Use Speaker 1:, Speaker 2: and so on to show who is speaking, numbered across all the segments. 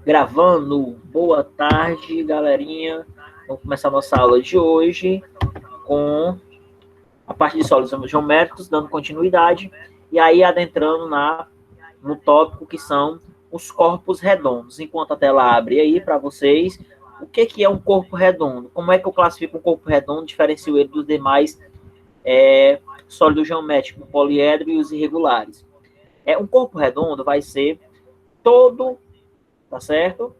Speaker 1: Gravando. Boa tarde, galerinha. Vamos começar a nossa aula de hoje com a parte de sólidos geométricos, dando continuidade, e aí adentrando no tópico que são os corpos redondos. Enquanto a tela abre aí para vocês, o que é um corpo redondo? Como é que eu classifico um corpo redondo, diferencio ele dos demais sólidos geométricos, o poliedro e os irregulares? Um corpo redondo vai ser todo, tá certo?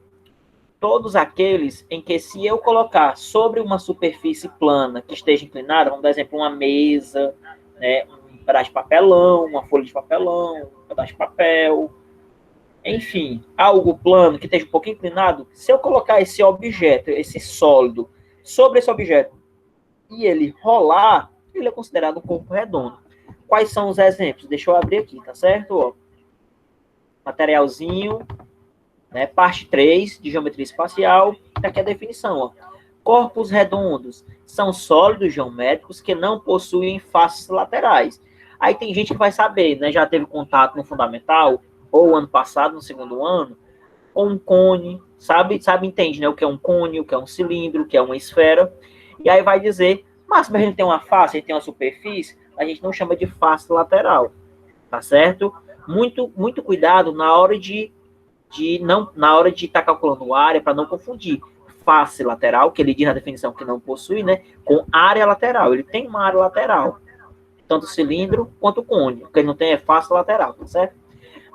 Speaker 1: Todos aqueles em que, se eu colocar sobre uma superfície plana que esteja inclinada, vamos dar exemplo, uma mesa, né, um pedaço de papelão, uma folha de papelão, um pedaço de papel, enfim, algo plano que esteja um pouco inclinado, se eu colocar esse objeto, esse sólido, sobre esse objeto e ele rolar, ele é considerado um corpo redondo. Quais são os exemplos? Deixa eu abrir aqui, tá certo? Ó, materialzinho, né, parte 3 de geometria espacial, aqui a definição. Ó. Corpos redondos são sólidos geométricos que não possuem faces laterais. Aí tem gente que vai saber, né, já teve contato no fundamental, ou ano passado, no segundo ano, com um cone, entende, né, o que é um cone, o que é um cilindro, o que é uma esfera, e aí vai dizer, mas a gente tem uma face, a gente tem uma superfície, a gente não chama de face lateral, tá certo? Muito cuidado na hora de estar calculando área, para não confundir face lateral, que ele diz na definição que não possui, né, com área lateral. Ele tem uma área lateral, tanto o cilindro quanto o cone. O que ele não tem é face lateral, tá certo?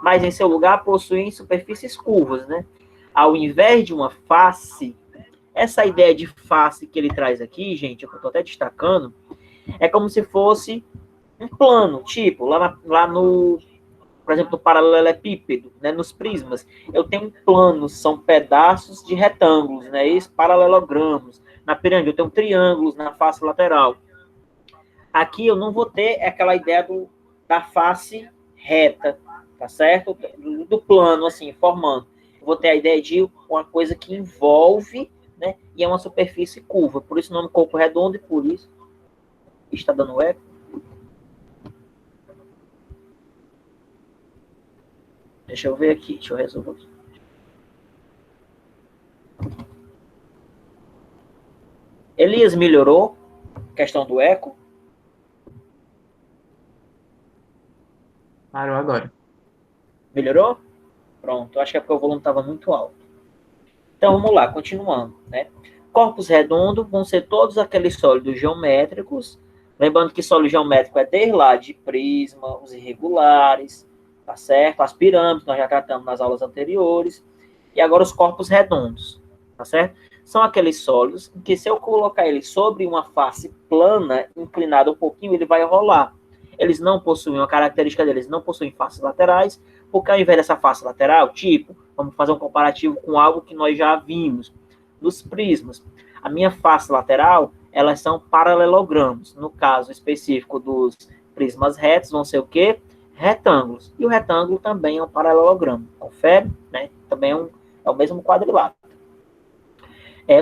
Speaker 1: Mas em seu lugar possuem superfícies curvas, né? Ao invés de uma face, essa ideia de face que ele traz aqui, gente, eu estou até destacando, é como se fosse um plano, tipo, lá no, por exemplo, no paralelepípedo, né, nos prismas, eu tenho planos, são pedaços de retângulos, né, esses paralelogramos. Na pirâmide, eu tenho triângulos na face lateral. Aqui eu não vou ter aquela ideia da face reta, tá certo? Do plano, assim, formando. Eu vou ter a ideia de uma coisa que envolve, né, e é uma superfície curva. Por isso o nome corpo redondo e por isso está dando eco. Deixa eu ver aqui, deixa eu resolver aqui. Elias melhorou a questão do eco?
Speaker 2: Parou agora.
Speaker 1: Melhorou? Pronto, acho que é porque o volume estava muito alto. Então vamos lá, continuando, né? Corpos redondos vão ser todos aqueles sólidos geométricos, lembrando que sólido geométrico é desde lá de prisma, os irregulares, tá certo? As pirâmides, nós já tratamos nas aulas anteriores, e agora os corpos redondos, tá certo? São aqueles sólidos em que, se eu colocar ele sobre uma face plana, inclinada um pouquinho, ele vai rolar. Eles não possuem, uma característica deles, não possuem faces laterais, porque ao invés dessa face lateral, tipo, vamos fazer um comparativo com algo que nós já vimos nos prismas. A minha face lateral, elas são paralelogramos. No caso específico dos prismas retos, vão ser o quê? Retângulos. E o retângulo também é um paralelogramo. Confere? Né? Também é o mesmo quadrilátero.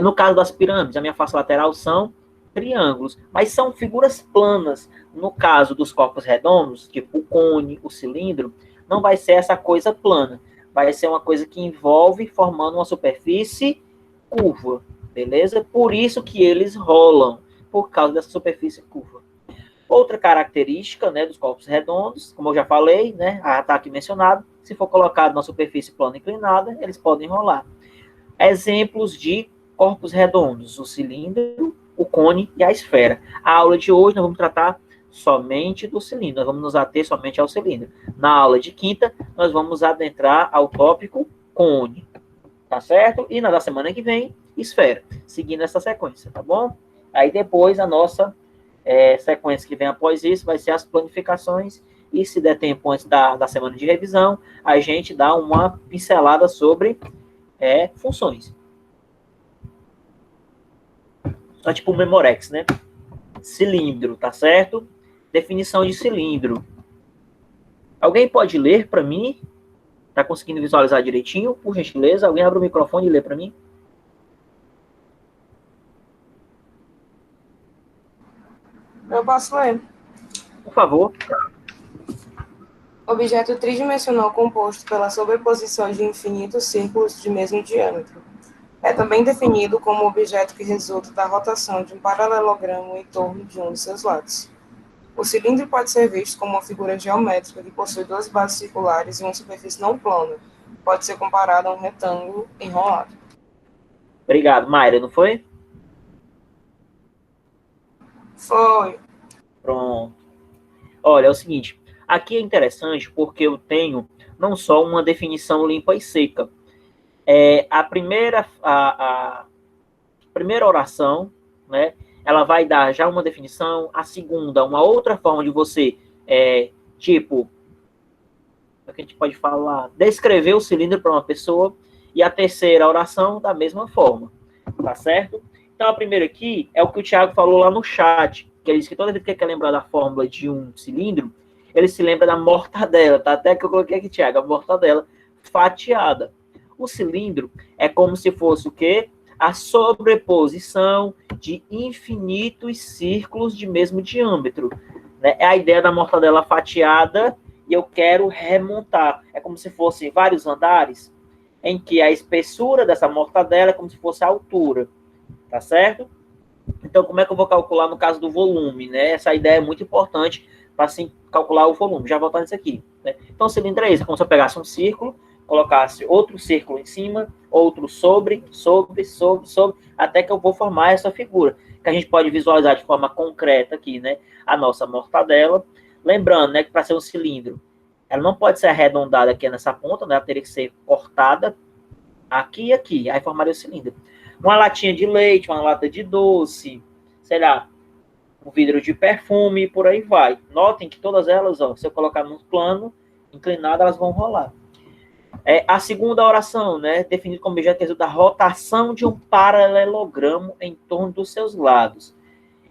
Speaker 1: No caso das pirâmides, a minha face lateral são triângulos, mas são figuras planas. No caso dos corpos redondos, tipo o cone, o cilindro, não vai ser essa coisa plana. Vai ser uma coisa que envolve formando uma superfície curva, beleza? Por isso que eles rolam, por causa dessa superfície curva. Outra característica, né, dos corpos redondos, como eu já falei, né, está aqui mencionado, se for colocado na superfície plana inclinada, eles podem rolar. Exemplos de corpos redondos: o cilindro, o cone e a esfera. A aula de hoje nós vamos tratar somente do cilindro, nós vamos nos ater somente ao cilindro. Na aula de quinta, nós vamos adentrar ao tópico cone, tá certo? E na da semana que vem, esfera, seguindo essa sequência, tá bom? Aí depois a nossa sequência que vem após isso vai ser as planificações, e se der tempo antes da semana de revisão, a gente dá uma pincelada sobre funções. Só tipo o Memorex, né? Cilindro, tá certo? Definição de cilindro. Alguém pode ler para mim? Tá conseguindo visualizar direitinho? Por gentileza, alguém abre o microfone e lê para mim?
Speaker 3: Eu posso ler.
Speaker 1: Por favor.
Speaker 2: Objeto tridimensional composto pela sobreposição de infinitos círculos de mesmo diâmetro. É também definido como objeto que resulta da rotação de um paralelogramo em torno de um de seus lados. O cilindro pode ser visto como uma figura geométrica que possui duas bases circulares e uma superfície não plana. Pode ser comparado a um retângulo enrolado.
Speaker 1: Obrigado. Mayra, não foi?
Speaker 2: Foi.
Speaker 1: Pronto. Olha, é o seguinte, aqui é interessante porque eu tenho não só uma definição limpa e seca. A primeira oração, né, ela vai dar já uma definição, a segunda, uma outra forma de você, tipo, o que a gente pode falar, descrever o cilindro para uma pessoa, e a terceira oração da mesma forma, tá certo? Então, a primeira aqui é o que o Thiago falou lá no chat, que ele disse que toda vez que ele quer lembrar da fórmula de um cilindro, ele se lembra da mortadela, tá? Até que eu coloquei aqui, Thiago, a mortadela fatiada. O cilindro é como se fosse o quê? A sobreposição de infinitos círculos de mesmo diâmetro. Né? É a ideia da mortadela fatiada e eu quero remontar. É como se fossem vários andares em que a espessura dessa mortadela é como se fosse a altura, tá certo? Então, como é que eu vou calcular no caso do volume, né? Essa ideia é muito importante para assim calcular o volume. Já voltando nisso aqui. Né? Então, o cilindro é isso, é como se eu pegasse um círculo, colocasse outro círculo em cima, outro sobre, até que eu vou formar essa figura, que a gente pode visualizar de forma concreta aqui, né? A nossa mortadela. Lembrando, né, que para ser um cilindro, ela não pode ser arredondada aqui nessa ponta, né? Ela teria que ser cortada aqui e aqui, aí formaria o cilindro. Uma latinha de leite, uma lata de doce, sei lá, um vidro de perfume e por aí vai. Notem que todas elas, ó, se eu colocar no plano inclinado, elas vão rolar. A segunda oração, né, definido como objeto da rotação de um paralelogramo em torno dos seus lados.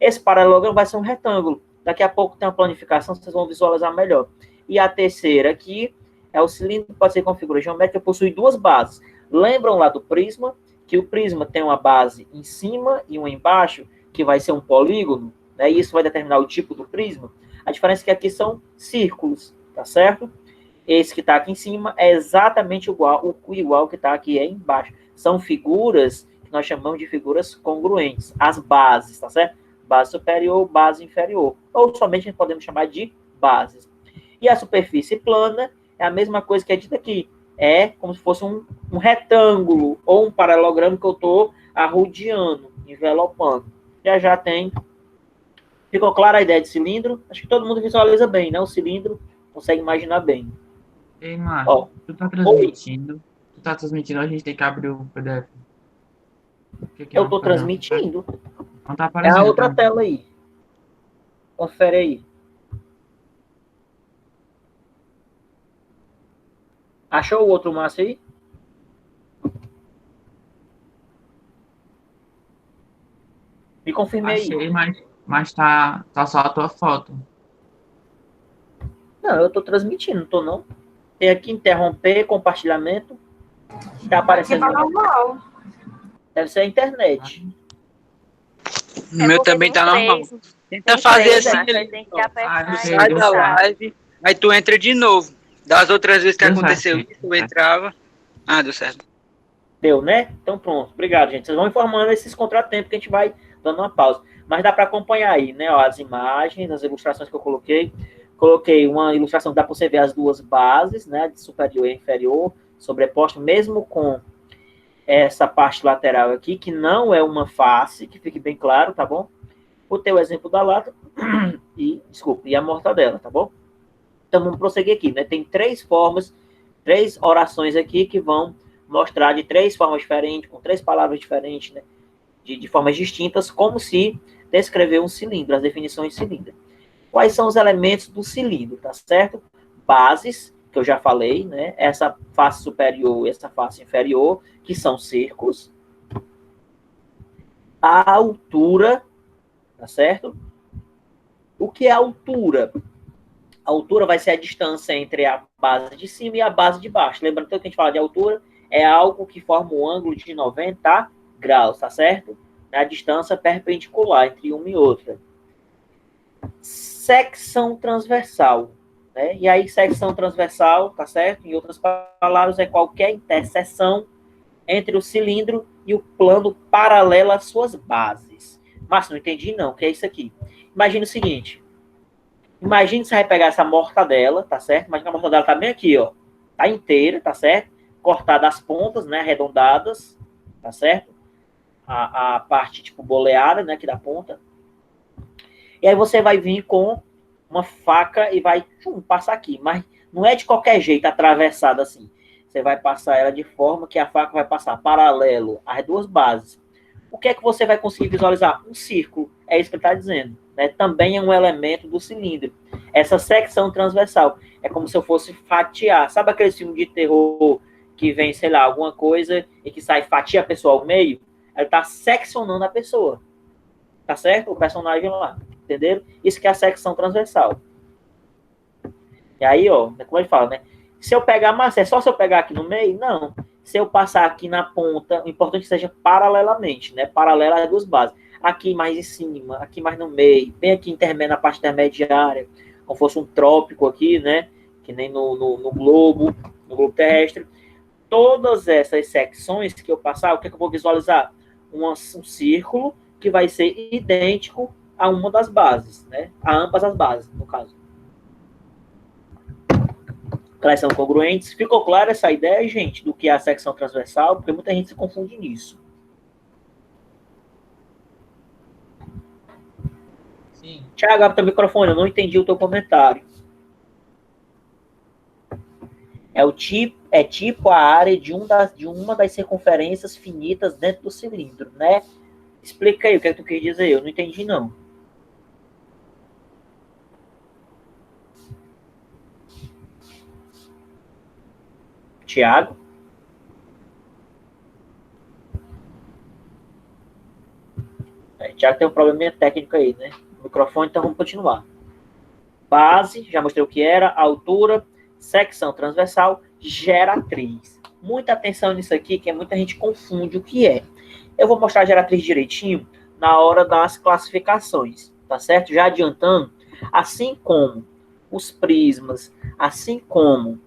Speaker 1: Esse paralelogramo vai ser um retângulo. Daqui a pouco tem uma planificação, vocês vão visualizar melhor. E a terceira aqui é o cilindro que pode ser com figura geométrica, possui duas bases. Lembram lá do prisma, que o prisma tem uma base em cima e uma embaixo, que vai ser um polígono, né? E isso vai determinar o tipo do prisma. A diferença é que aqui são círculos, tá certo? Esse que está aqui em cima é exatamente igual que está aqui embaixo. São figuras que nós chamamos de figuras congruentes. As bases, tá certo? Base superior, base inferior. Ou somente podemos chamar de bases. E a superfície plana é a mesma coisa que é dita aqui. É como se fosse um retângulo ou um paralelogramo que eu estou arrodeando, envelopando. Já tem. Ficou clara a ideia de cilindro? Acho que todo mundo visualiza bem, né? O cilindro consegue imaginar bem.
Speaker 3: Ei, Márcio,
Speaker 1: Ó,
Speaker 3: tu tá transmitindo? Tu tá transmitindo, a gente tem que abrir o PDF. O que é
Speaker 1: eu
Speaker 3: um
Speaker 1: estou
Speaker 3: PDF?
Speaker 1: transmitindo.
Speaker 3: Não tá
Speaker 1: É a
Speaker 3: aparecendo
Speaker 1: outra
Speaker 3: pra mim.
Speaker 1: tela aí. Confere aí. Achou o outro Márcio aí? Me confirme aí.
Speaker 3: Achei, mas tá só a tua foto.
Speaker 1: Não, eu estou transmitindo, não estou não. Tem aqui interromper, compartilhamento. Tá
Speaker 2: Aqui
Speaker 1: aparecendo.
Speaker 2: tá normal.
Speaker 1: Deve ser a internet.
Speaker 4: O meu também tá normal. Tenta fazer assim,
Speaker 5: Tem que apertar
Speaker 3: sei,
Speaker 4: sai
Speaker 3: deu
Speaker 4: da
Speaker 3: certo.
Speaker 4: live, aí tu entra de novo. Das outras vezes que
Speaker 3: Deu
Speaker 4: aconteceu
Speaker 3: certo,
Speaker 4: isso, eu entrava. Ah, deu certo.
Speaker 1: Deu, né? Então pronto. Obrigado, gente. Vocês vão informando esses contratempos que a gente vai dando uma pausa. Mas dá para acompanhar aí, né? Ó, as imagens, as ilustrações que eu coloquei. Coloquei uma ilustração que dá para você ver as duas bases, né? De superior e inferior, sobreposto, mesmo com essa parte lateral aqui, que não é uma face, que fique bem claro, tá bom? O teu exemplo da lata e a mortadela, tá bom? Então vamos prosseguir aqui, né? Tem três formas, três orações aqui que vão mostrar de três formas diferentes, com três palavras diferentes, né? De formas distintas, como se descrever um cilindro, as definições de cilindro. Quais são os elementos do cilindro, tá certo? Bases, que eu já falei, né? Essa face superior e essa face inferior, que são círculos. A altura, tá certo? O que é a altura? A altura vai ser a distância entre a base de cima e a base de baixo. Lembrando que a gente fala de altura, é algo que forma um ângulo de 90 graus, tá certo? A distância perpendicular entre uma e outra. Secção transversal. né? E aí, secção transversal, tá certo? Em outras palavras, é qualquer interseção entre o cilindro e o plano paralelo às suas bases. Mas não entendi, não. O que é isso aqui? Imagina o seguinte. Imagina que você vai pegar essa mortadela, tá certo? Imagina que a mortadela tá bem aqui, ó. Tá inteira, tá certo? Cortada as pontas, né? Arredondadas, tá certo? A parte, tipo, boleada, né? Aqui da ponta. E aí você vai vir com uma faca e vai passar aqui. Mas não é de qualquer jeito atravessada assim. Você vai passar ela de forma que a faca vai passar paralelo às duas bases. O que é que você vai conseguir visualizar? Um círculo. É isso que ele está dizendo. Né? Também é um elemento do cilindro. Essa secção transversal é como se eu fosse fatiar. Sabe aquele filme de terror que vem, sei lá, alguma coisa e que sai fatia a pessoa ao meio? Ele está seccionando a pessoa. Tá certo? O personagem lá. Entenderam? Isso que é a secção transversal. E aí, ó, como ele fala, né? Se eu pegar, mas é só se eu pegar aqui no meio? Não. Se eu passar aqui na ponta, o importante é que seja paralelamente, né? Paralela às duas bases. Aqui mais em cima, aqui mais no meio, bem aqui intermédio, na parte intermediária, como fosse um trópico aqui, né? Que nem no globo terrestre. Todas essas secções que eu passar, o que, é que eu vou visualizar? Um círculo que vai ser idêntico a uma das bases, né? A ambas as bases, no caso. Elas são congruentes. Ficou clara essa ideia, gente, do que é a secção transversal? Porque muita gente se confunde nisso.
Speaker 3: Sim.
Speaker 1: Tiago, abre teu microfone, eu não entendi o teu comentário. É tipo a área de uma das circunferências finitas dentro do cilindro, né? Explica aí o que é que tu quer dizer, eu não entendi não. Tiago? Tiago tem um probleminha técnico aí, né? O microfone, então vamos continuar. Base, já mostrei o que era, altura, secção transversal, geratriz. Muita atenção nisso aqui, que muita gente confunde o que é. Eu vou mostrar a geratriz direitinho na hora das classificações, tá certo? Já adiantando, assim como os prismas, assim como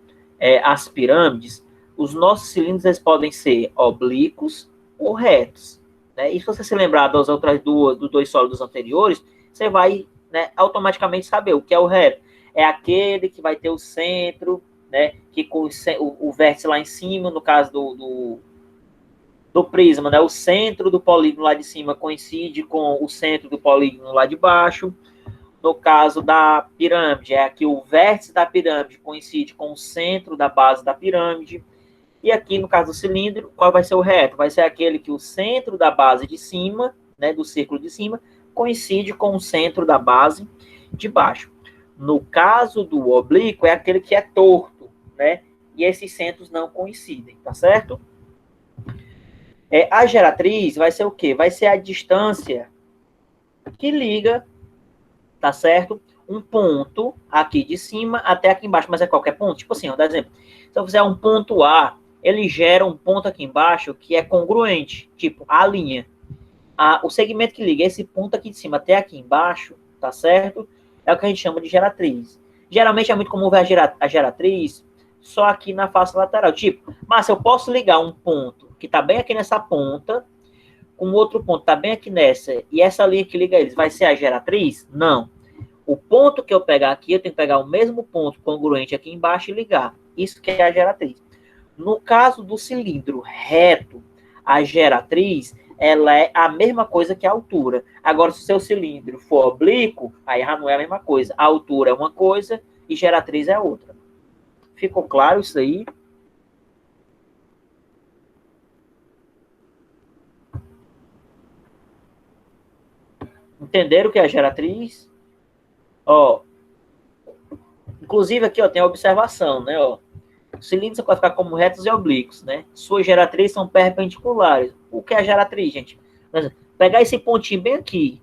Speaker 1: as pirâmides, os nossos cilindros eles podem ser oblíquos ou retos. Né? E se você se lembrar das outras dos dois sólidos anteriores, você vai, né, automaticamente saber o que é o reto. É aquele que vai ter o centro, né, que com o vértice lá em cima, no caso do prisma, né, o centro do polígono lá de cima coincide com o centro do polígono lá de baixo. No caso da pirâmide, é aqui o vértice da pirâmide coincide com o centro da base da pirâmide. E aqui, no caso do cilindro, qual vai ser o reto? Vai ser aquele que o centro da base de cima, né, do círculo de cima, coincide com o centro da base de baixo. No caso do oblíquo, é aquele que é torto, né? E esses centros não coincidem, tá certo? A geratriz vai ser o quê? Vai ser a distância que liga, tá certo? Um ponto aqui de cima até aqui embaixo, mas é qualquer ponto. Tipo assim, ó, dá exemplo. Se eu fizer um ponto A, ele gera um ponto aqui embaixo que é congruente, tipo a linha. O segmento que liga esse ponto aqui de cima até aqui embaixo, tá certo? É o que a gente chama de geratriz. Geralmente é muito comum ver a geratriz só aqui na face lateral. Tipo, mas eu posso ligar um ponto que tá bem aqui nessa ponta, com outro ponto tá bem aqui nessa, e essa linha que liga eles vai ser a geratriz? Não. O ponto que eu pegar aqui, eu tenho que pegar o mesmo ponto congruente aqui embaixo e ligar. Isso que é a geratriz. No caso do cilindro reto, a geratriz, ela é a mesma coisa que a altura. Agora, se o seu cilindro for oblíquo, aí já não é a mesma coisa. A altura é uma coisa e geratriz é outra. Ficou claro isso aí? Entenderam o que é a geratriz? Ó, inclusive aqui, ó, tem a observação, né, ó. Os cilindros podem ficar como retos e oblíquos, né? Suas geratrizes são perpendiculares. O que é a geratriz, gente? Pegar esse pontinho bem aqui,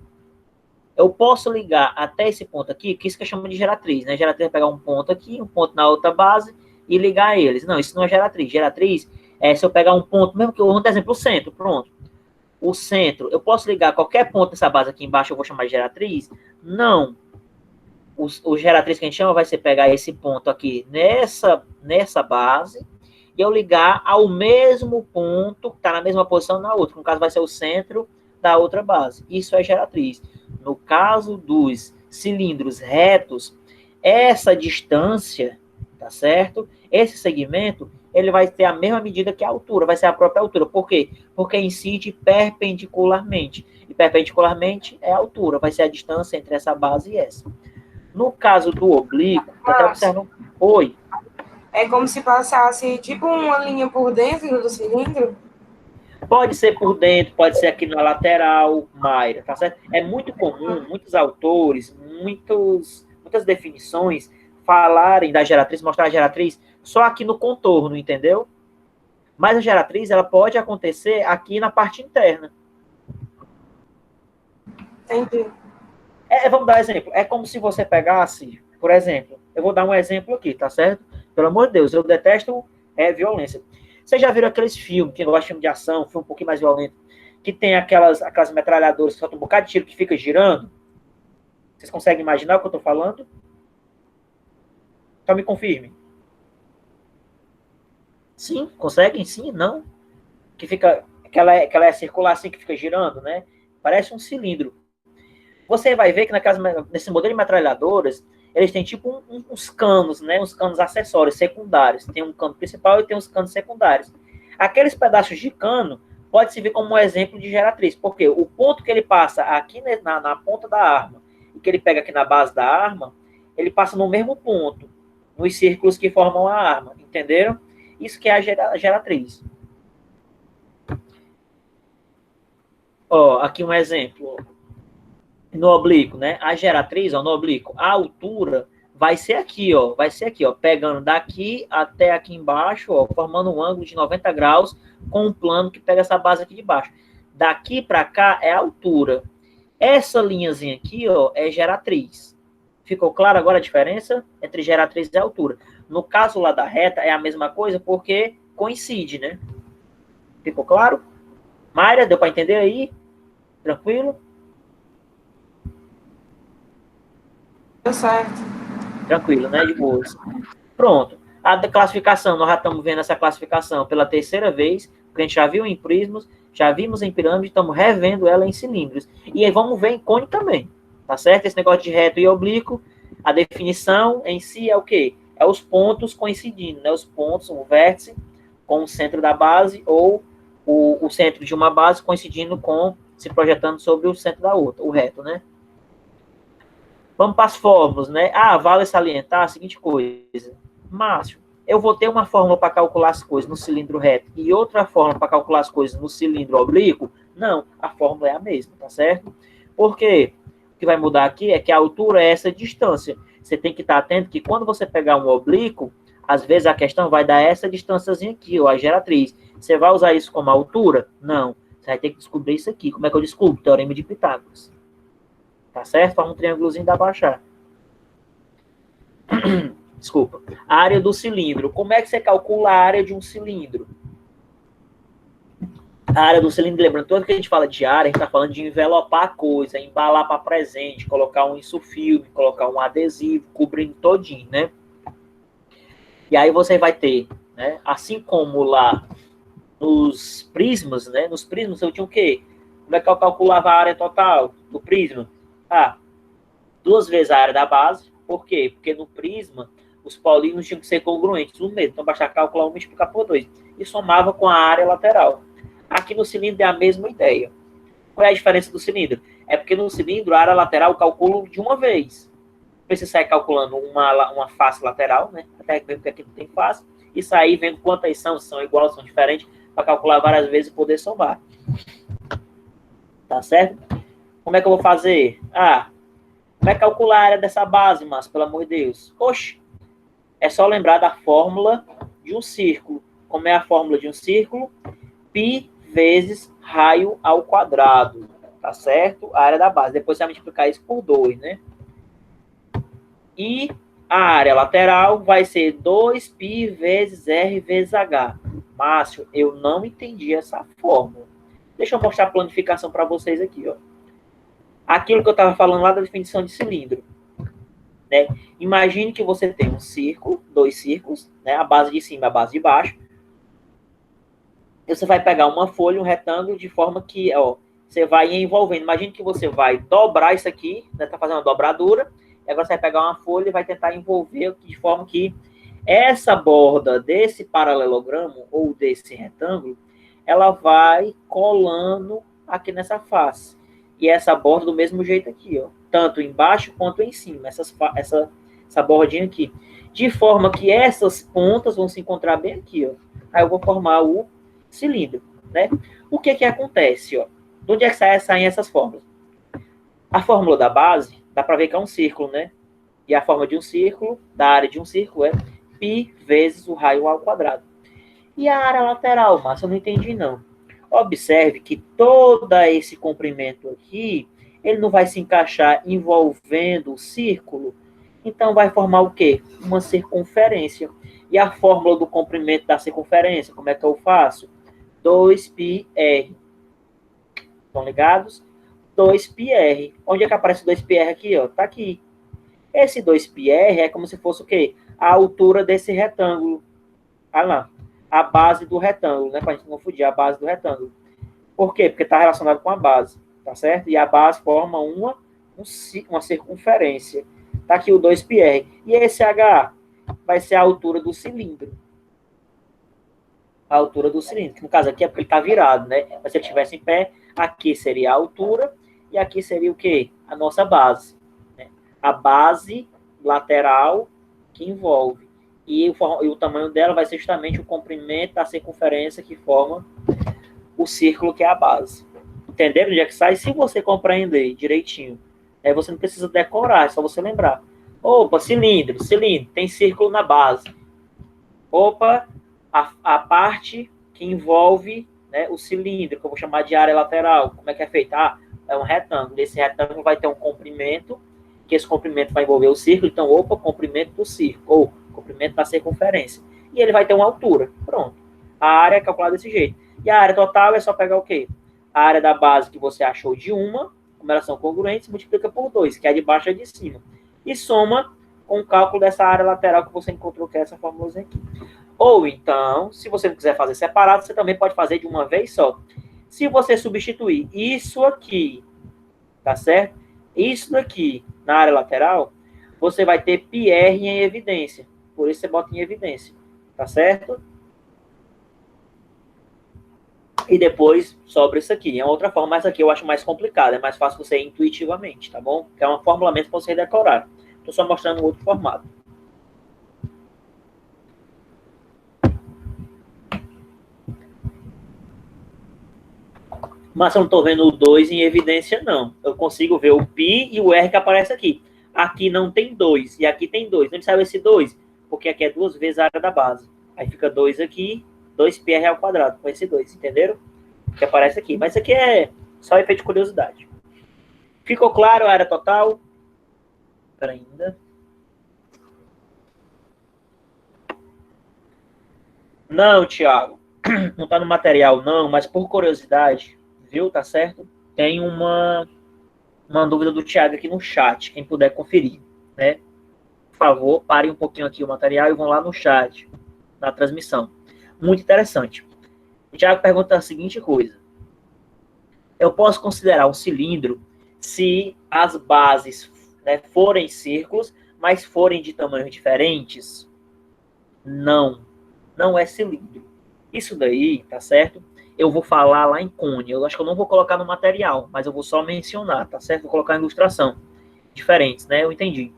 Speaker 1: eu posso ligar até esse ponto aqui, que isso que eu chamo de geratriz, né? Geratriz é pegar um ponto aqui, um ponto na outra base e ligar eles. Não, isso não é geratriz. Geratriz é se eu pegar um ponto, mesmo que eu vou dar exemplo, o centro, pronto. O centro, eu posso ligar qualquer ponto dessa base aqui embaixo, eu vou chamar de geratriz? Não. o geratriz que a gente chama vai ser pegar esse ponto aqui nessa base e eu ligar ao mesmo ponto que está na mesma posição na outra. No caso, vai ser o centro da outra base. Isso é geratriz. No caso dos cilindros retos, essa distância, tá certo? Esse segmento, ele vai ter a mesma medida que a altura, vai ser a própria altura. Por quê? Porque incide perpendicularmente. E perpendicularmente é a altura, vai ser a distância entre essa base e essa. No caso do oblíquo, até observando. Oi.
Speaker 2: É como se passasse tipo uma linha por dentro do cilindro?
Speaker 1: Pode ser por dentro, pode ser aqui na lateral, Mayra, tá certo? É muito comum, muitos autores, muitas definições falarem da geratriz, mostrar a geratriz só aqui no contorno, entendeu? Mas a geratriz, ela pode acontecer aqui na parte interna.
Speaker 2: Entendi.
Speaker 1: Vamos dar um exemplo. É como se você pegasse, por exemplo, eu vou dar um exemplo aqui, tá certo? Pelo amor de Deus, eu detesto violência. Vocês já viram aqueles filmes, quem gosta de filme de ação, filme um pouquinho mais violento, que tem aquelas metralhadoras que soltam um bocado de tiro que fica girando? Vocês conseguem imaginar o que eu tô falando? Então me confirme. Sim? Conseguem? Sim? Não? Que fica, que ela é circular assim, que fica girando, né? Parece um cilindro. Você vai ver que nesse modelo de metralhadoras, eles têm tipo uns canos, né? Uns canos acessórios, secundários. Tem um cano principal e tem uns canos secundários. Aqueles pedaços de cano pode servir como um exemplo de geratriz, porque o ponto que ele passa aqui na ponta da arma e que ele pega aqui na base da arma, ele passa no mesmo ponto, nos círculos que formam a arma, entenderam? Isso que é a geratriz. Ó, aqui um exemplo. No oblíquo, né? A geratriz, ó, no oblíquo, a altura vai ser aqui, ó, pegando daqui até aqui embaixo, ó, formando um ângulo de 90 graus com um plano que pega essa base aqui de baixo. Daqui para cá é a altura. Essa linhazinha aqui, ó, é geratriz. Ficou claro agora a diferença entre geratriz e altura? No caso lá da reta é a mesma coisa porque coincide, né? Ficou claro? Mayra, deu para entender aí? Tranquilo?
Speaker 2: Deu certo.
Speaker 1: Tranquilo, né? De boas. Pronto. A classificação, nós já estamos vendo essa classificação pela terceira vez, porque a gente já viu em prismas, já vimos em pirâmide, estamos revendo ela em cilindros. E aí vamos ver em cone também, tá certo? Esse negócio de reto e oblíquo, a definição em si é o quê? É os pontos coincidindo, né? Os pontos, o vértice com o centro da base ou o centro de uma base coincidindo com, se projetando sobre o centro da outra, o reto, né? Vamos para as fórmulas, né? Vale salientar a seguinte coisa. Márcio, eu vou ter uma fórmula para calcular as coisas no cilindro reto e outra fórmula para calcular as coisas no cilindro oblíquo? Não, a fórmula é a mesma, tá certo? Por quê? O que vai mudar aqui é que a altura é essa distância. Você tem que estar atento que quando você pegar um oblíquo, às vezes a questão vai dar essa distânciazinha aqui, ó, a geratriz. Você vai usar isso como altura? Não. Você vai ter que descobrir isso aqui. Como é que eu descubro? Teorema de Pitágoras. Tá certo? Faz um triângulozinho da baixar. Desculpa. A área do cilindro. Como é que você calcula a área de um cilindro? A área do cilindro, lembrando, todo que a gente fala de área, a gente está falando de envelopar a coisa, embalar para presente, colocar um insufilme, colocar um adesivo, cobrindo todinho, né? E aí você vai ter, né? Assim como lá nos prismas, né? Nos prismas eu tinha o quê? Como é que eu calculava a área total do prisma? 2 vezes a área da base. Por quê? Porque no prisma, os polígonos tinham que ser congruentes, um mesmo. Então, basta calcular 1 e multiplicar por 2. E somava com a área lateral. Aqui no cilindro é a mesma ideia. Qual é a diferença do cilindro? É porque no cilindro, a área lateral eu calculo de uma vez. Precisa sair calculando uma face lateral, né? Até porque aqui não tem face. E sair vendo quantas são iguais, são diferentes, para calcular várias vezes e poder somar. Tá certo? Como é que eu vou fazer? Como é que calcular a área dessa base, mas pelo amor de Deus? Oxe, é só lembrar da fórmula de um círculo. Como é a fórmula de um círculo? Π vezes raio ao quadrado, tá certo? A área da base. Depois você vai multiplicar isso por 2, né? E a área lateral vai ser 2π vezes R vezes H. Márcio, eu não entendi essa fórmula. Deixa eu mostrar a planificação para vocês aqui, ó. Aquilo que eu estava falando lá da definição de cilindro. né? Imagine que você tem um círculo, 2 círculos, né? A base de cima e a base de baixo. Você vai pegar uma folha, um retângulo, de forma que, ó, você vai envolvendo. Imagine que você vai dobrar isso aqui, né? Tá fazendo uma dobradura, e agora você vai pegar uma folha e vai tentar envolver de forma que essa borda desse paralelogramo ou desse retângulo, ela vai colando aqui nessa face. E essa borda do mesmo jeito aqui, ó, tanto embaixo quanto em cima, essa bordinha aqui. De forma que essas pontas vão se encontrar bem aqui, ó. Aí eu vou formar o cilindro, né? O que que acontece, ó? De onde é que saem essas fórmulas? A fórmula da base, dá para ver que é um círculo, né? E a forma de um círculo, da área de um círculo, é π vezes o raio ao quadrado. E a área lateral, Márcio, eu não entendi, não. Observe que todo esse comprimento aqui, ele não vai se encaixar envolvendo o círculo, então vai formar o quê? Uma circunferência. E a fórmula do comprimento da circunferência, como é que eu faço? 2πr. Estão ligados? 2πr. Onde é que aparece o 2πr aqui? Ó? Tá aqui. Esse 2πr é como se fosse o quê? A altura desse retângulo. Ah, lá. A base do retângulo, né? Para a gente não confundir a base do retângulo. Por quê? Porque está relacionado com a base, tá certo? E a base forma uma circunferência. Tá aqui o 2πr. E esse h vai ser a altura do cilindro. A altura do cilindro. Que no caso aqui é porque ele está virado, né? Mas se ele estivesse em pé, aqui seria a altura e aqui seria o quê? A nossa base. Né? A base lateral que envolve. E o tamanho dela vai ser justamente o comprimento da circunferência que forma o círculo, que é a base. Entenderam onde é que sai? Se você compreender direitinho, você não precisa decorar, é só você lembrar. Opa, cilindro, tem círculo na base. Opa, a parte que envolve, né, o cilindro, que eu vou chamar de área lateral. Como é que é feito? Ah, é um retângulo. Esse retângulo vai ter um comprimento, que esse comprimento vai envolver o círculo. Então, opa, comprimento do círculo, ou comprimento da circunferência. E ele vai ter uma altura. Pronto. A área é calculada desse jeito. E a área total é só pegar o quê? A área da base que você achou de uma, como elas são congruentes, multiplica por 2, que é a de baixo e a de cima. E soma com o cálculo dessa área lateral que você encontrou, que é essa fórmula aqui. Ou então, se você não quiser fazer separado, você também pode fazer de uma vez só. Se você substituir isso aqui, tá certo? Isso daqui na área lateral, você vai ter πr em evidência. Por isso você bota em evidência, tá certo? E depois sobra isso aqui. É outra forma, mas aqui eu acho mais complicado. É mais fácil você ir intuitivamente, tá bom? Que é uma fórmula mesmo para você decorar. Estou só mostrando um outro formato. Mas eu não estou vendo o 2 em evidência, não. Eu consigo ver o π e o r que aparece aqui. Aqui não tem 2 e aqui tem 2. Onde saiu esse 2? Porque aqui é 2 vezes a área da base. Aí fica 2 aqui, 2πr ao quadrado, com esse 2, entenderam? Que aparece aqui. Mas isso aqui é só efeito de curiosidade. Ficou claro a área total? Espera ainda. Não, Thiago. Não está no material, não, mas por curiosidade, viu? Tá certo? Tem uma dúvida do Thiago aqui no chat, quem puder conferir, né? Por favor, parem um pouquinho aqui o material e vão lá no chat, na transmissão. Muito interessante. O Thiago pergunta a seguinte coisa. Eu posso considerar um cilindro se as bases, né, forem círculos, mas forem de tamanhos diferentes? Não. Não é cilindro. Isso daí, tá certo? Eu vou falar lá em cone. Eu acho que eu não vou colocar no material, mas eu vou só mencionar, tá certo? Vou colocar em ilustração. Diferentes, né? Eu entendi.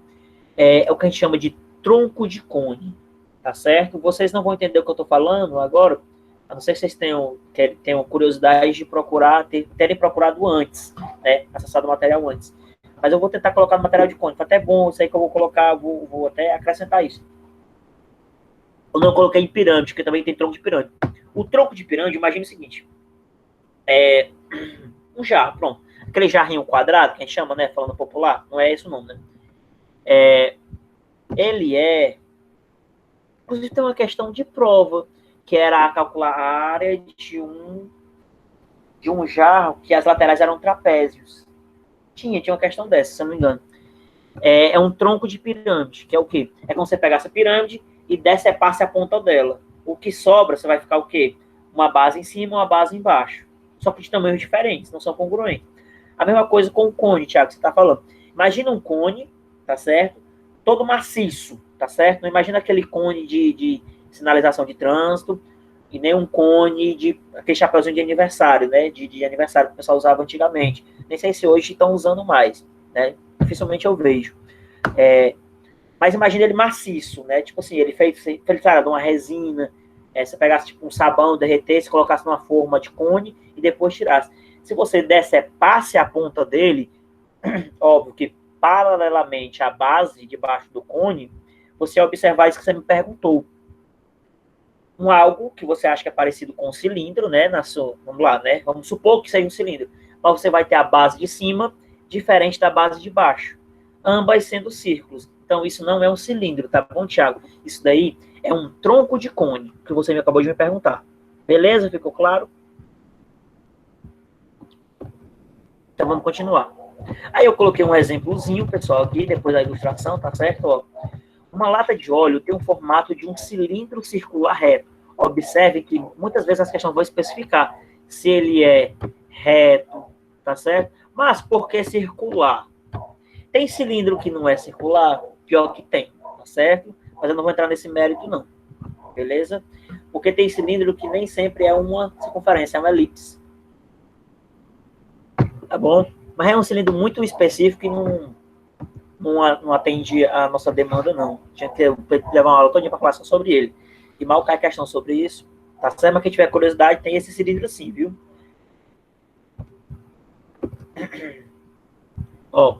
Speaker 1: É o que a gente chama de tronco de cone, tá certo? Vocês não vão entender o que eu tô falando agora, a não ser que vocês tenham curiosidade de procurar, terem procurado antes, né? Acessado o material antes. Mas eu vou tentar colocar no material de cone. Foi até bom isso aí que eu vou colocar, vou até acrescentar isso. Eu não coloquei em pirâmide, porque também tem tronco de pirâmide. O tronco de pirâmide, imagina o seguinte. Um jarro, pronto. Aquele jarrinho quadrado, que a gente chama, né? Falando popular. Não é esse o nome, né? Ele é... Inclusive tem uma questão de prova, que era calcular a área de um jarro, que as laterais eram trapézios. Tinha uma questão dessa, se eu não me engano. é um tronco de pirâmide, que é o quê? É como você pegar essa pirâmide e decepasse a ponta dela. O que sobra, você vai ficar o quê? Uma base em cima, uma base embaixo. Só que de tamanhos diferentes, não são congruentes. A mesma coisa com o cone, Thiago, que você está falando. Imagina um cone, tá certo? Todo maciço, tá certo? Não imagina aquele cone de sinalização de trânsito e nem um cone de aquele chapeuzinho de aniversário, né? De aniversário que o pessoal usava antigamente. Nem sei se hoje estão usando mais, né? Dificilmente eu vejo. Mas imagina ele maciço, né? Tipo assim, ele fez cara, de uma resina. Você pegasse tipo um sabão, derretesse, colocasse numa forma de cone e depois tirasse. Se você decepasse a ponta dele, óbvio que paralelamente à base debaixo do cone, você observar isso que você me perguntou. Algo que você acha que é parecido com um cilindro, né? Vamos lá, né? Vamos supor que seja um cilindro. Mas você vai ter a base de cima diferente da base de baixo. Ambas sendo círculos. Então, isso não é um cilindro, tá bom, Thiago? Isso daí é um tronco de cone, que você me acabou de me perguntar. Beleza? Ficou claro? Então, vamos continuar. Aí eu coloquei um exemplozinho, pessoal, aqui, depois da ilustração, tá certo? Ó, uma lata de óleo tem um formato de um cilindro circular reto. Observe que muitas vezes as questões vão especificar se ele é reto, tá certo? Mas por que circular? Tem cilindro que não é circular? Pior que tem, tá certo? Mas eu não vou entrar nesse mérito, não. Beleza? Porque tem cilindro que nem sempre é uma circunferência, é uma elipse. Tá bom? Mas é um cilindro muito específico e não atende a nossa demanda, não. Tinha que levar uma aula toda para falar só sobre ele. E mal cai questão sobre isso. Tá certo? Mas quem tiver curiosidade, tem esse cilindro assim, viu? Ó,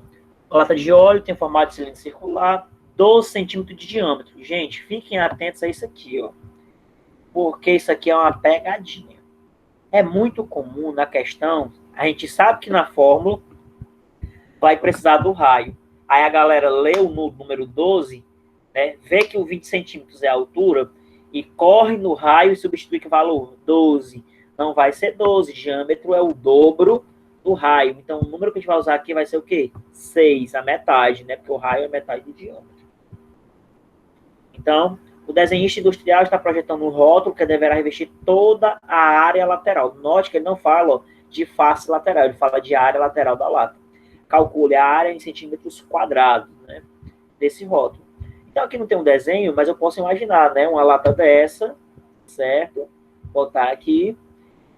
Speaker 1: a lata de óleo tem formato de cilindro circular, 12 centímetros de diâmetro. Gente, fiquem atentos a isso aqui, ó. Porque isso aqui é uma pegadinha. É muito comum na questão, a gente sabe que na fórmula vai precisar do raio. Aí a galera leu no número 12, né, vê que o 20 centímetros é a altura e corre no raio e substitui que valor 12. Não vai ser 12, diâmetro é o dobro do raio. Então, o número que a gente vai usar aqui vai ser o quê? 6, a metade, né? Porque o raio é metade do diâmetro. Então, o desenhista industrial está projetando um rótulo que deverá revestir toda a área lateral. Note que ele não fala, ó, de face lateral, ele fala de área lateral da lata. Calcule a área em centímetros quadrados, né, desse rótulo. Então, aqui não tem um desenho, mas eu posso imaginar, né, uma lata dessa, certo? Botar aqui.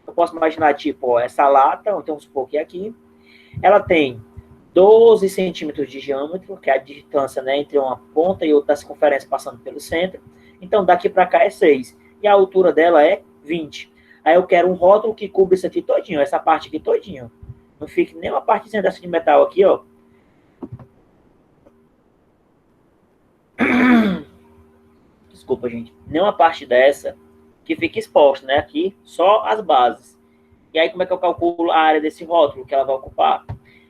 Speaker 1: Eu posso imaginar, tipo, ó, essa lata, então vamos supor que aqui, ela tem 12 centímetros de diâmetro, que é a distância, né, entre uma ponta e outra circunferência passando pelo centro. Então, daqui para cá é 6. E a altura dela é 20. Aí eu quero um rótulo que cubra isso aqui todinho, essa parte aqui todinho. Não fique nem uma partezinha dessa de metal aqui, ó. Desculpa, gente. Nem uma parte dessa que fica exposta, né? Aqui, só as bases. E aí, como é que eu calculo a área desse rótulo que ela vai ocupar?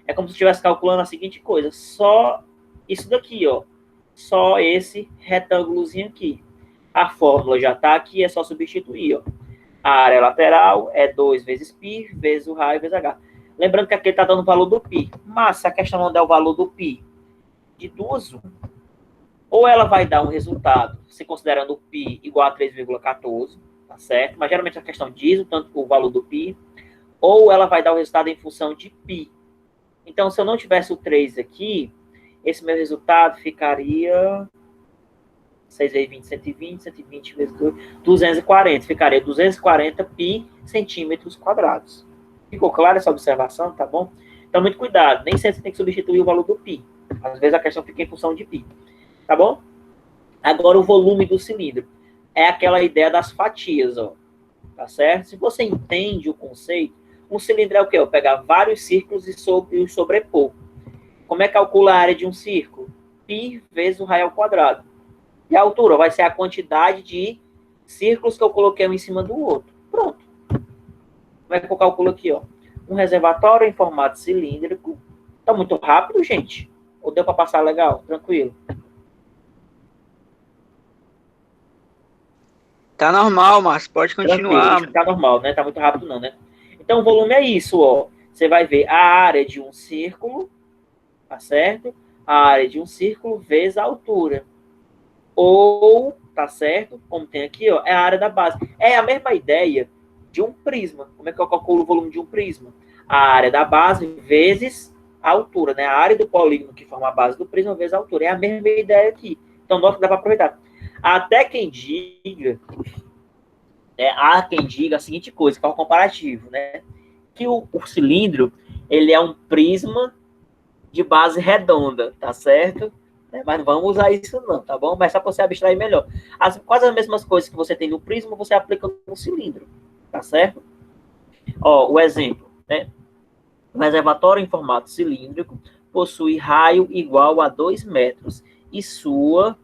Speaker 1: É como se eu estivesse calculando a seguinte coisa. Só isso daqui, ó. Só esse retângulozinho aqui. A fórmula já está aqui, é só substituir, ó. A área lateral é 2 vezes π, vezes o raio, vezes h. Lembrando que aqui está dando o valor do π. Mas se a questão não der o valor do π de 2, ou ela vai dar um resultado, se considerando o π igual a 3,14, tá certo? Mas geralmente a questão diz o tanto o valor do π, ou ela vai dar o resultado em função de π. Então, se eu não tivesse o 3 aqui, esse meu resultado ficaria 6 vezes 20, 120, 120 vezes 2, 240. Ficaria 240 π centímetros quadrados. Ficou clara essa observação, tá bom? Então, muito cuidado. Nem sempre você tem que substituir o valor do π. Às vezes a questão fica em função de π. Tá bom? Agora, o volume do cilindro. É aquela ideia das fatias, ó. Tá certo? Se você entende o conceito, um cilindro é o quê? Eu pegar vários círculos e os sobrepor. Como é que calcula a área de um círculo? Π vezes o raio ao quadrado. E a altura vai ser a quantidade de círculos que eu coloquei um em cima do outro. Pronto. Como é que eu calculo aqui, ó? Um reservatório em formato cilíndrico. Tá muito rápido, gente? Ou deu para passar legal? Tranquilo.
Speaker 4: Tá normal, mas pode continuar.
Speaker 1: Tranquilo, tá normal, né? Tá muito rápido não, né? Então, o volume é isso, ó. Você vai ver a área de um círculo, tá certo? a área de um círculo vezes a altura. Ou, tá certo? Como tem aqui, ó, é a área da base. É a mesma ideia de um prisma. Como é que eu calculo o volume de um prisma? A área da base vezes a altura, né? A área do polígono que forma a base do prisma vezes a altura. É a mesma ideia aqui. Então, nota que dá para aproveitar. Até quem diga, né, há quem diga a seguinte coisa, que é o comparativo, né? Que o cilindro, ele é um prisma de base redonda, tá certo? Mas não vamos usar isso não, tá bom? Mas só para você abstrair melhor. Quase as mesmas coisas que você tem no prisma, você aplica no cilindro, tá certo? Ó, o exemplo, né? O reservatório em formato cilíndrico possui raio igual a 2 metros e sua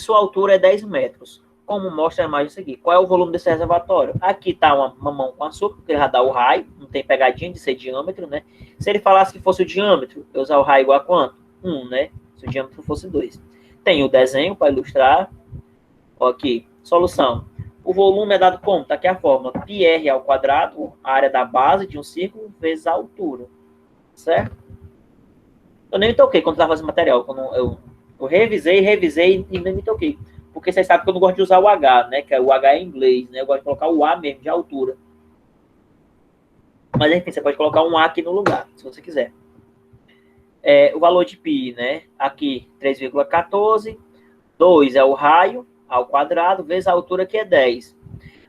Speaker 1: altura é 10 metros. Como mostra a imagem a seguir. Qual é o volume desse reservatório? Aqui está uma mão com açúcar, porque ele já dá o raio, não tem pegadinha de ser diâmetro, né? Se ele falasse que fosse o diâmetro, eu usar o raio igual a quanto? 1, né? Se o diâmetro fosse 2. Tem o desenho para ilustrar. Ó, aqui, solução. O volume é dado como? Está aqui a fórmula. πr ao quadrado, a área da base de um círculo, vezes a altura. Certo? Eu nem me toquei quando estava fazendo material. Quando eu revisei e nem me toquei. Porque vocês sabem que eu não gosto de usar o H, né? Que o H é em inglês, né? Eu gosto de colocar o A mesmo, de altura. Mas, enfim, você pode colocar um A aqui no lugar, se você quiser. O valor de π, né? Aqui, 3,14. 2 é o raio ao quadrado, vezes a altura, que é 10.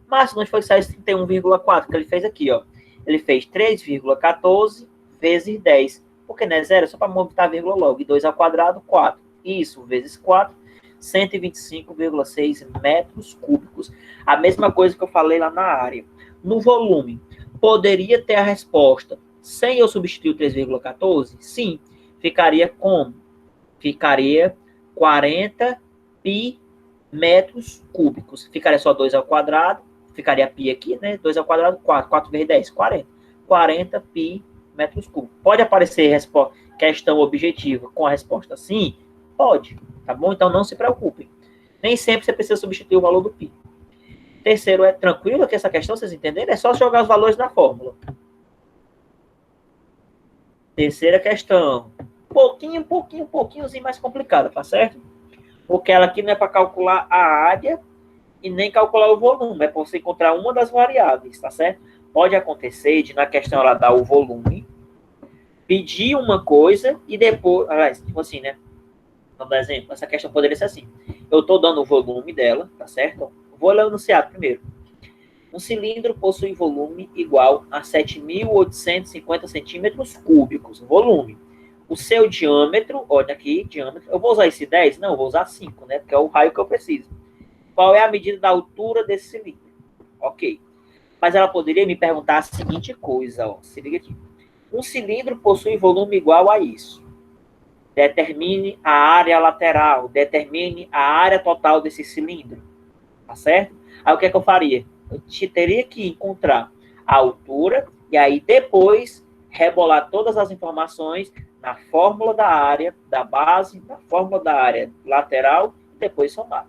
Speaker 1: Mas, se não for sair 31,4, que ele fez aqui, ó. Ele fez 3,14 vezes 10. Porque não é zero, só para montar a vírgula logo. E 2 ao quadrado, 4. Isso, vezes 4. 125,6 metros cúbicos. A mesma coisa que eu falei lá na área. No volume, poderia ter a resposta sem eu substituir o 3,14? Sim. Ficaria como? Ficaria 40 pi metros cúbicos. Ficaria só 2 ao quadrado. Ficaria pi aqui, né? 2 ao quadrado, 4. 4 vezes 10, 40. 40 pi metros cúbicos. Pode aparecer questão objetiva com a resposta sim? Pode. Tá bom? Então, não se preocupem. Nem sempre você precisa substituir o valor do π. Terceiro, é tranquilo aqui essa questão, vocês entenderam? É só jogar os valores na fórmula. Terceira questão. Pouquinhozinho mais complicada, tá certo? Porque ela aqui não é para calcular a área e nem calcular o volume. É para você encontrar uma das variáveis, tá certo? Pode acontecer de, na questão, ela dar o volume, pedir uma coisa e depois... Tipo assim, né? Vamos dar exemplo. Essa questão poderia ser assim. Eu estou dando o volume dela, tá certo? Vou ler o enunciado primeiro. Um cilindro possui volume igual a 7.850 centímetros cúbicos. Volume. O seu diâmetro, olha aqui, diâmetro. Eu vou usar esse 10? Não, eu vou usar 5, né? Porque é o raio que eu preciso. Qual é a medida da altura desse cilindro? Ok. Mas ela poderia me perguntar a seguinte coisa, ó. Se liga aqui. Um cilindro possui volume igual a isso. Determine a área lateral, determine a área total desse cilindro, tá certo? Aí o que é que eu faria? Eu teria que encontrar a altura e aí depois rebolar todas as informações na fórmula da área da base, na fórmula da área lateral e depois somar.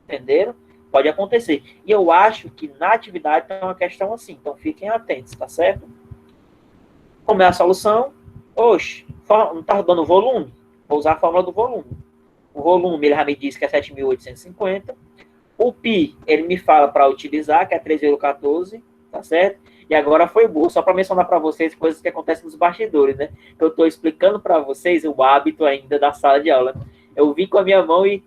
Speaker 1: Entenderam? Pode acontecer. E eu acho que na atividade tem uma questão assim, então fiquem atentos, tá certo? Como é a solução? Oxe, não está dando volume? Vou usar a fórmula do volume. O volume, ele já me diz que é 7.850. O π, ele me fala para utilizar, que é 3,14, tá certo? E agora foi boa, só para mencionar para vocês coisas que acontecem nos bastidores, né? Que eu estou explicando para vocês o hábito ainda da sala de aula. Eu vim com a minha mão e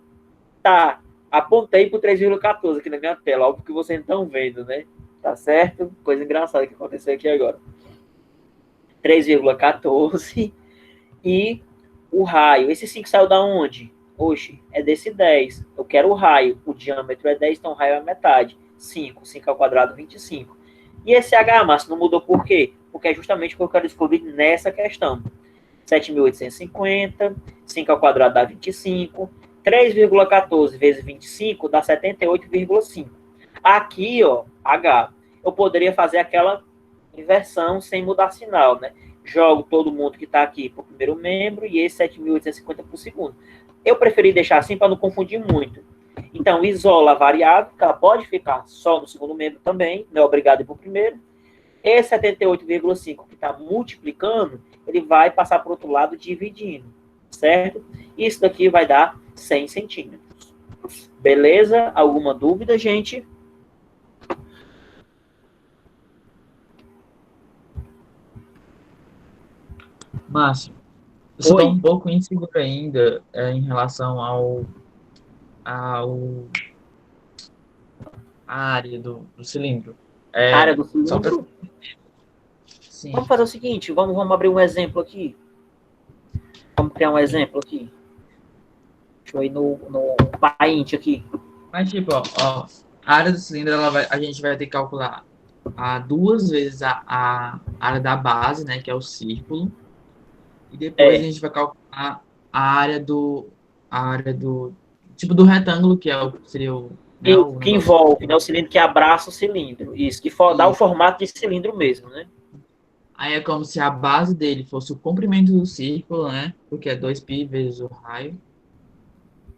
Speaker 1: apontei para o 3,14 aqui na minha tela, óbvio que vocês não estão vendo, né? Tá certo? Coisa engraçada que aconteceu aqui agora. 3,14 e o raio. Esse 5 saiu da onde? Oxe, é desse 10. Eu quero o raio. O diâmetro é 10, então o raio é metade. 5 ao quadrado, 25. E esse H máximo não mudou por quê? Porque é justamente o que eu quero descobrir nessa questão. 7.850, 5 ao quadrado dá 25. 3,14 vezes 25 dá 78,5. Aqui, ó, H. Eu poderia fazer aquela inversão sem mudar sinal, né? Jogo todo mundo que está aqui para o primeiro membro e esse 7.850 para o segundo. Eu preferi deixar assim para não confundir muito. Então, isola a variável, que ela pode ficar só no segundo membro também, não é obrigado a ir para o primeiro. Esse 78,5 que está multiplicando, ele vai passar para o outro lado dividindo, certo? Isso daqui vai dar 100 centímetros. Beleza? Alguma dúvida, gente?
Speaker 3: Márcio, eu só
Speaker 1: Oi.
Speaker 3: estou um pouco inseguro ainda em relação ao a área do cilindro.
Speaker 1: A área do
Speaker 3: Só pra...
Speaker 1: cilindro?
Speaker 3: Sim.
Speaker 1: Vamos fazer o seguinte, vamos abrir um exemplo aqui. Vamos criar um exemplo aqui. Deixa eu ir no Paint aqui.
Speaker 3: Mas, tipo, ó, a área do cilindro, a gente vai ter que calcular duas vezes a área da base, né, que é o círculo. E depois a gente vai calcular a área do tipo do retângulo, que seria né, o
Speaker 1: Que
Speaker 3: negócio.
Speaker 1: envolve, né, o cilindro que abraça o cilindro. Isso, que dá o formato de cilindro mesmo, né?
Speaker 3: Aí é como se a base dele fosse o comprimento do círculo, né? Porque é 2π vezes o raio.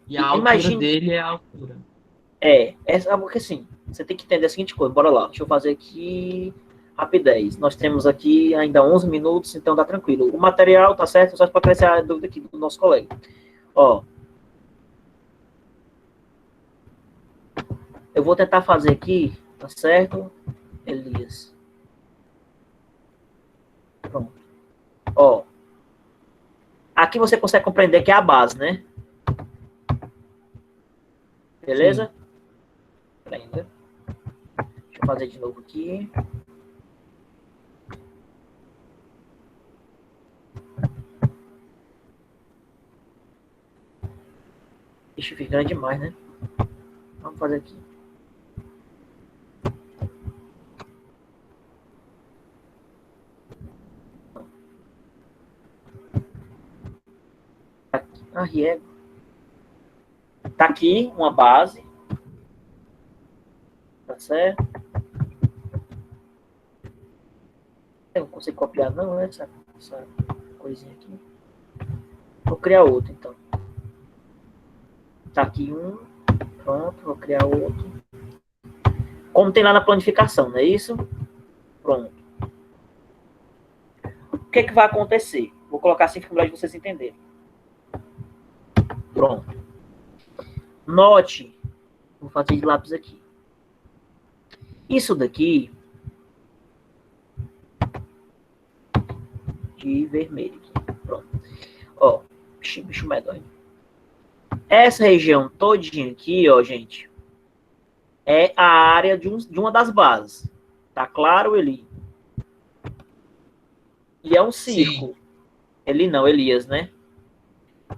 Speaker 3: E a altura dele é a altura.
Speaker 1: Porque assim, você tem que entender a seguinte coisa. Bora lá, deixa eu fazer aqui rapidez. Nós temos aqui ainda 11 minutos, então dá tranquilo. O material tá certo, só para crescer a dúvida aqui do nosso colega. Ó, eu vou tentar fazer aqui, tá certo, Elias? Pronto. Ó, aqui você consegue compreender que é a base, né? Beleza? Ainda. Deixa eu fazer de novo aqui. Ixi, fica grande demais, né? Vamos fazer aqui. Riego. Tá aqui uma base. Tá certo? Eu não consigo copiar não, né? Essa coisinha aqui. Vou criar outro, então. Tá aqui um. Pronto, vou criar outro. Como tem lá na planificação, não é isso? Pronto. O que vai acontecer? Vou colocar assim, fica melhor de vocês entenderem. Pronto. Note. Vou fazer de lápis aqui. Isso daqui. De vermelho. Pronto. Ó. Bicho medonho. Essa região todinha aqui, ó, gente. É a área de uma das bases. Tá claro, Eli? E é um círculo. Sim. Eli não, Elias, né?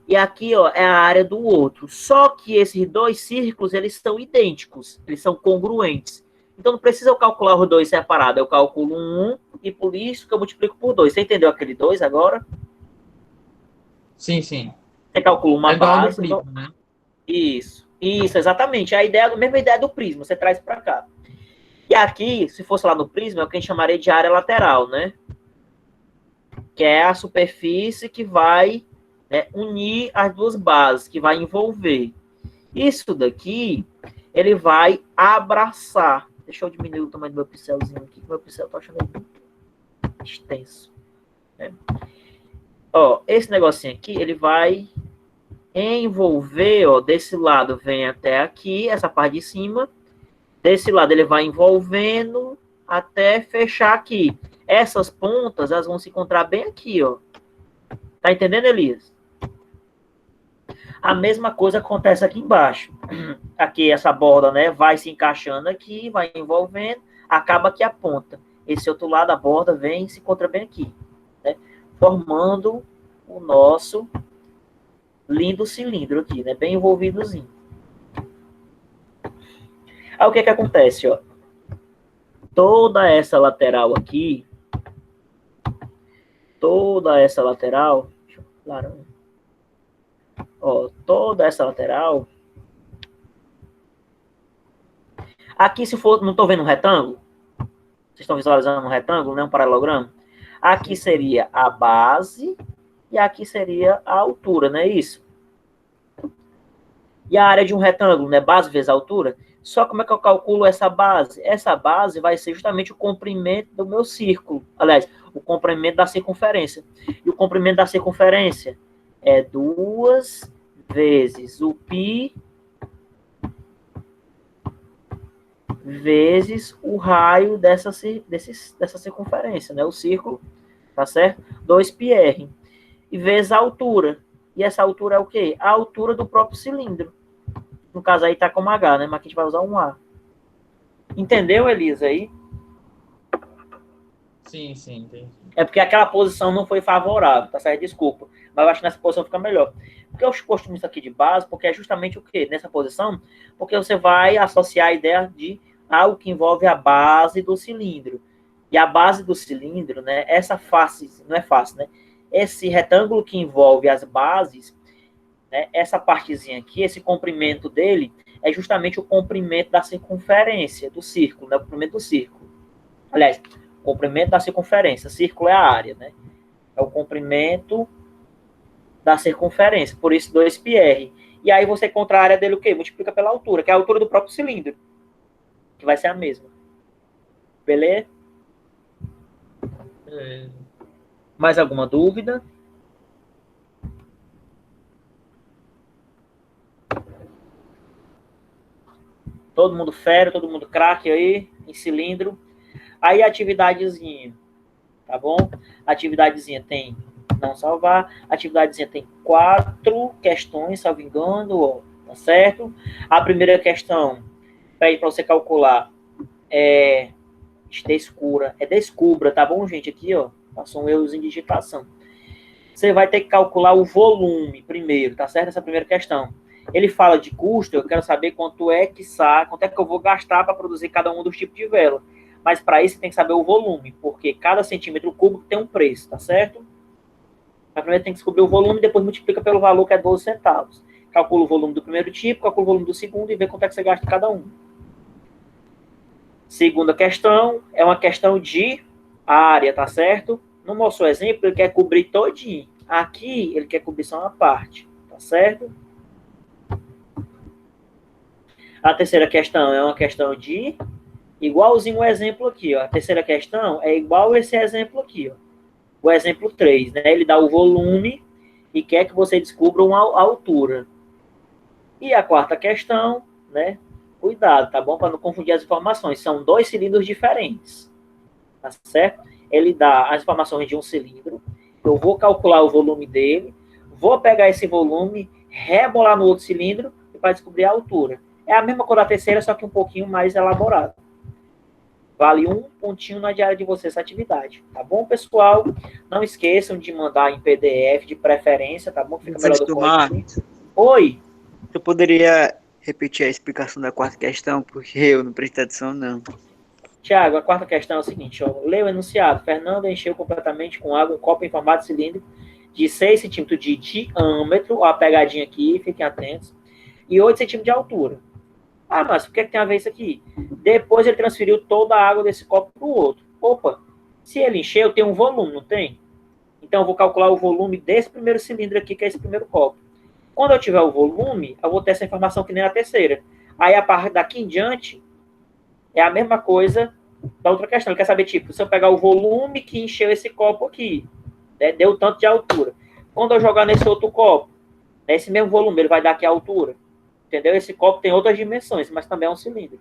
Speaker 1: E aqui, ó, é a área do outro. Só que esses dois círculos, eles são idênticos. Eles são congruentes. Então, não precisa eu calcular os dois separados. Eu calculo um e por isso que eu multiplico por 2. Você entendeu aquele 2 agora?
Speaker 3: Sim, sim.
Speaker 1: Você calcula uma base.
Speaker 3: Do prisma, né?
Speaker 1: Isso, exatamente. A mesma ideia do prisma, você traz para cá. E aqui, se fosse lá no prisma, é o que a gente chamaria de área lateral, né? Que é a superfície que vai unir as duas bases, que vai envolver. Isso daqui, ele vai abraçar. Deixa eu diminuir o tamanho do meu pincelzinho aqui, que meu pincel tá achando muito extenso. Né? Ó, esse negocinho aqui, ele vai envolver, ó, desse lado vem até aqui, essa parte de cima. Desse lado ele vai envolvendo até fechar aqui. Essas pontas, elas vão se encontrar bem aqui, ó. Tá entendendo, Elias? A mesma coisa acontece aqui embaixo. Aqui essa borda, né, vai se encaixando aqui, vai envolvendo, acaba aqui a ponta. Esse outro lado, a borda vem e se encontra bem aqui, né, formando o nosso lindo cilindro aqui, né, bem envolvidozinho. Aí o que acontece, ó? Toda essa lateral aqui, deixa eu claro, ó, toda essa lateral, aqui se for, não estou vendo um retângulo? Vocês estão visualizando um retângulo, né, um paralelogramo? Aqui seria a base e aqui seria a altura, não é isso? E a área de um retângulo, né? Base vezes altura. Só como é que eu calculo essa base? Essa base vai ser justamente o comprimento do meu círculo. Aliás, o comprimento da circunferência. E o comprimento da circunferência é 2 vezes o π vezes o raio dessa circunferência, né? O círculo, tá certo? 2πr. E vezes a altura. E essa altura é o quê? A altura do próprio cilindro. No caso aí tá como H, né? Mas aqui a gente vai usar um A. Entendeu, Elisa, aí?
Speaker 3: Sim, entendi.
Speaker 1: É porque aquela posição não foi favorável, tá certo? Desculpa. Mas eu acho que nessa posição fica melhor. Porque eu costumo isso aqui de base, porque é justamente o quê? Nessa posição, porque você vai associar a ideia de algo que envolve a base do cilindro. E a base do cilindro, né? Essa face, não é face, né? Esse retângulo que envolve as bases, né, essa partezinha aqui, esse comprimento dele, é justamente o comprimento da circunferência do círculo, né, o comprimento do círculo. Aliás, o comprimento da circunferência, círculo é a área, né? É o comprimento da circunferência, por isso 2πr. E aí você encontra a área dele o quê? Multiplica pela altura, que é a altura do próprio cilindro, que vai ser a mesma. Beleza? Mais alguma dúvida? Todo mundo fera, todo mundo craque aí, em cilindro. Aí a atividadezinha, tá bom? A atividadezinha tem, não salvar, a atividadezinha tem 4 questões, salvo engano, ó, tá certo? A primeira questão, para você calcular, descubra, tá bom, gente? Aqui, ó, passou um errozinho de digitação. Você vai ter que calcular o volume primeiro, tá certo? Essa primeira questão. Ele fala de custo, eu quero saber quanto é que eu vou gastar para produzir cada um dos tipos de vela. Mas para isso você tem que saber o volume, porque cada centímetro cúbico tem um preço, tá certo? Mas primeiro tem que descobrir o volume, depois multiplica pelo valor que é 12 centavos. Calcula o volume do primeiro tipo, calcula o volume do segundo e vê quanto é que você gasta em cada um. Segunda questão é uma questão de área, tá certo? No nosso exemplo, ele quer cobrir todinho. Aqui, ele quer cobrir só uma parte, tá certo? A terceira questão é uma questão de igualzinho o exemplo aqui, ó. A terceira questão é igual esse exemplo aqui, ó. O exemplo 3, né? Ele dá o volume e quer que você descubra uma altura. E a quarta questão, né? Cuidado, tá bom? Para não confundir as informações. São 2 cilindros diferentes, tá certo? Ele dá as informações de um cilindro. Eu vou calcular o volume dele, vou pegar esse volume, rebolar no outro cilindro e para descobrir a altura. É a mesma coisa da terceira, só que um pouquinho mais elaborado. Vale 1 pontinho na diária de vocês essa atividade. Tá bom, pessoal? Não esqueçam de mandar em PDF, de preferência, tá bom? Fica melhor do que... Oi?
Speaker 4: Tu poderia repetir a explicação da quarta questão, porque eu não prestei atenção, não.
Speaker 1: Tiago, a quarta questão é o seguinte, ó. Lê o enunciado. Fernando encheu completamente com água um copo em formato cilíndrico de 6 centímetros de diâmetro, ó, a pegadinha aqui, fiquem atentos, e 8 centímetros de altura. Ah, mas o que é que tem a ver isso aqui? Depois ele transferiu toda a água desse copo para o outro. Opa, se ele encheu, tem um volume, não tem? Então eu vou calcular o volume desse primeiro cilindro aqui, que é esse primeiro copo. Quando eu tiver o volume, eu vou ter essa informação que nem na terceira. Aí a partir daqui em diante, é a mesma coisa da outra questão. Ele quer saber, tipo, se eu pegar o volume que encheu esse copo aqui, né, deu tanto de altura. Quando eu jogar nesse outro copo, nesse mesmo volume, ele vai dar aqui a altura. Entendeu? Esse copo tem outras dimensões, mas também é um cilindro.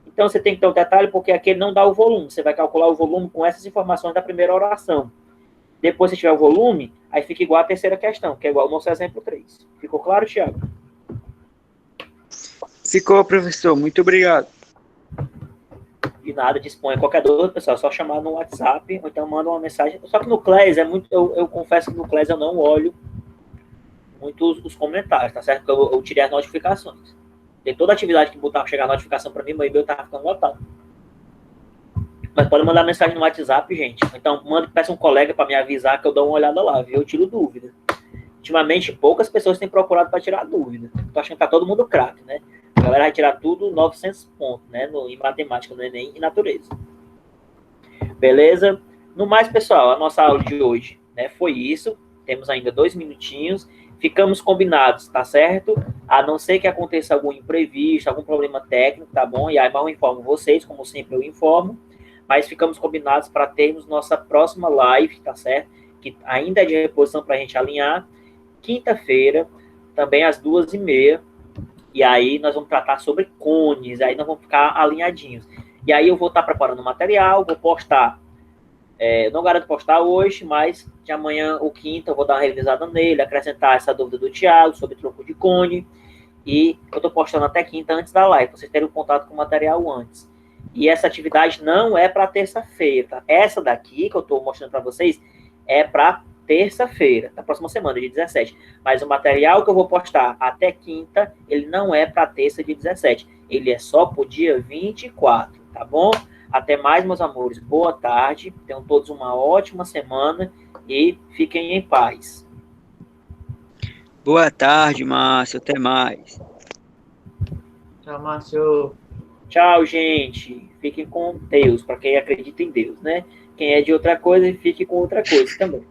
Speaker 1: Então, você tem que ter um detalhe, porque aqui ele não dá o volume. Você vai calcular o volume com essas informações da primeira oração. Depois, se tiver o volume, aí fica igual a terceira questão, que é igual ao nosso exemplo 3. Ficou claro, Thiago?
Speaker 4: Ficou, professor. Muito obrigado.
Speaker 1: De nada, disponha. Qualquer dúvida, pessoal, é só chamar no WhatsApp, ou então manda uma mensagem. Só que no Class, eu confesso que no Class eu não olho muito os comentários, tá certo? Porque eu tirei as notificações. Tem toda atividade que botar chegar a notificação para mim, meu e-mail tá ficando lotado. Mas pode mandar mensagem no WhatsApp, gente. Então, peça um colega para me avisar que eu dou uma olhada lá, viu? Eu tiro dúvida. Ultimamente, poucas pessoas têm procurado para tirar dúvida. Tô achando que tá todo mundo craque, né? A galera vai tirar tudo 900 pontos, né? Em matemática, no Enem e natureza. Beleza? No mais, pessoal, a nossa aula de hoje, né, foi isso. Temos ainda 2 minutinhos. Ficamos combinados, tá certo? A não ser que aconteça algum imprevisto, algum problema técnico, tá bom? E aí eu informo vocês, como sempre eu informo. Mas ficamos combinados para termos nossa próxima live, tá certo? Que ainda é de reposição para a gente alinhar. Quinta-feira, também às 2h30. E aí nós vamos tratar sobre cones, aí nós vamos ficar alinhadinhos. E aí eu vou estar preparando o material, vou postar. Não garanto postar hoje, mas de amanhã ou quinta eu vou dar uma revisada nele, acrescentar essa dúvida do Thiago sobre troco de cone. E eu estou postando até quinta antes da live, para vocês terem um contato com o material antes. E essa atividade não é para terça-feira, tá? Essa daqui que eu estou mostrando para vocês é para terça-feira, da próxima semana, de 17. Mas o material que eu vou postar até quinta, ele não é para terça de 17. Ele é só para o dia 24, tá bom? Até mais, meus amores. Boa tarde. Tenham todos uma ótima semana e fiquem em paz.
Speaker 4: Boa tarde, Márcio. Até mais.
Speaker 3: Tchau, Márcio.
Speaker 1: Tchau, gente. Fiquem com Deus, para quem acredita em Deus, né? Quem é de outra coisa, fique com outra coisa também.